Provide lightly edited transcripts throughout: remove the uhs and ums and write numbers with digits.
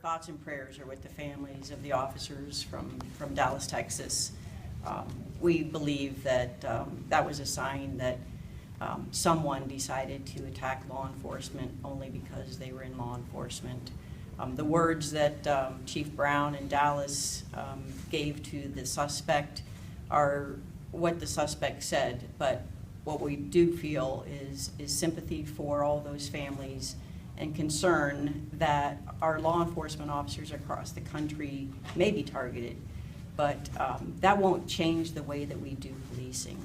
thoughts and prayers are with the families of the officers from Dallas, Texas. We believe that that was a sign that someone decided to attack law enforcement only because they were in law enforcement. The words that Chief Brown in Dallas gave to the suspect are what the suspect said, but what we do feel is sympathy for all those families and concern that our law enforcement officers across the country may be targeted, but that won't change the way that we do policing.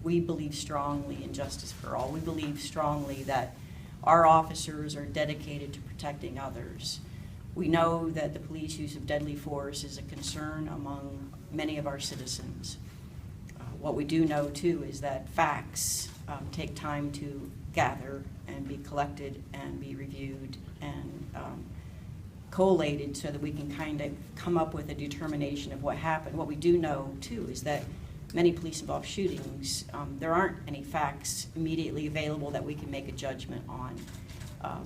We believe strongly in justice for all. We believe strongly that our officers are dedicated to protecting others. We know that the police use of deadly force is a concern among many of our citizens. What we do know, too, is that facts take time to gather and be collected and be reviewed and collated so that we can kind of come up with a determination of what happened. What we do know, too, is that many police-involved shootings, there aren't any facts immediately available that we can make a judgment on,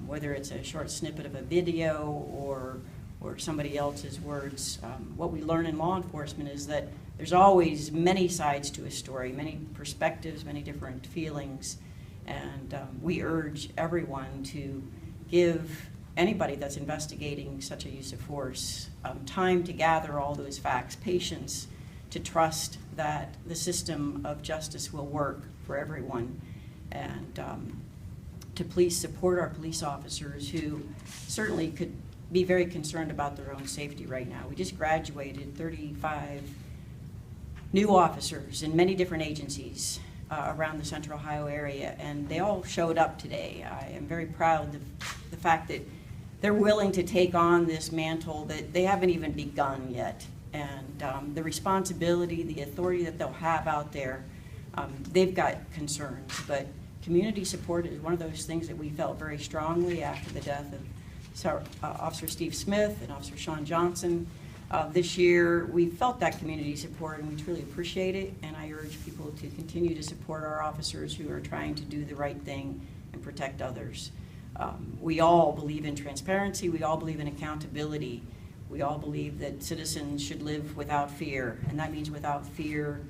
whether it's a short snippet of a video or somebody else's words. What we learn in law enforcement is that there's always many sides to a story, many perspectives, many different feelings, and we urge everyone to give anybody that's investigating such a use of force time to gather all those facts, patience, to trust that the system of justice will work for everyone, and to please support our police officers who certainly could be very concerned about their own safety right now. We just graduated 35 new officers in many different agencies around the Central Ohio area, and they all showed up today. I am very proud of the fact that they're willing to take on this mantle that they haven't even begun yet. And the responsibility, the authority that they'll have out there, they've got concerns. But community support is one of those things that we felt very strongly after the death of Officer Steve Smith and Officer Sean Johnson. This year, we felt that community support, and we truly appreciate it. And I urge people to continue to support our officers who are trying to do the right thing and protect others. We all believe in transparency. We all believe in accountability. We all believe that citizens should live without fear, and that means without fear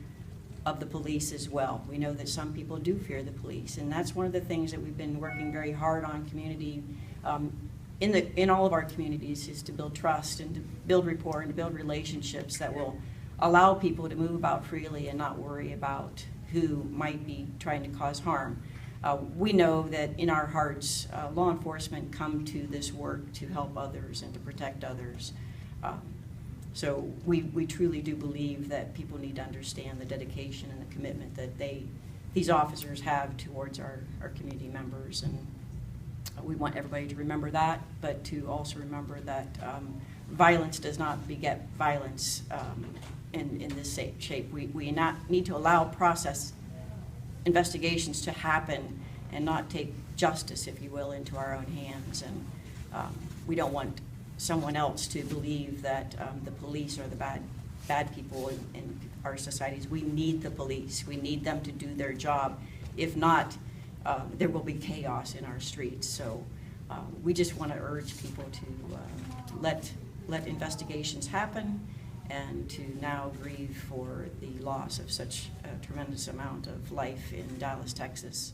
of the police as well. We know that some people do fear the police, and that's one of the things that we've been working very hard on community, in all of our communities, is to build trust and to build rapport and to build relationships that will allow people to move about freely and not worry about who might be trying to cause harm. We know that in our hearts, law enforcement come to this work to help others and to protect others. So we truly do believe that people need to understand the dedication and the commitment that these officers have towards our community members, and we want everybody to remember that, but to also remember that violence does not beget violence in this shape. We need to allow process investigations to happen and not take justice, if you will, into our own hands. And we don't want someone else to believe that the police are the bad people in our societies. We need the police. We need them to do their job. If not, there will be chaos in our streets. So we just want to urge people to let investigations happen and to now grieve for the loss of such a tremendous amount of life in Dallas, Texas.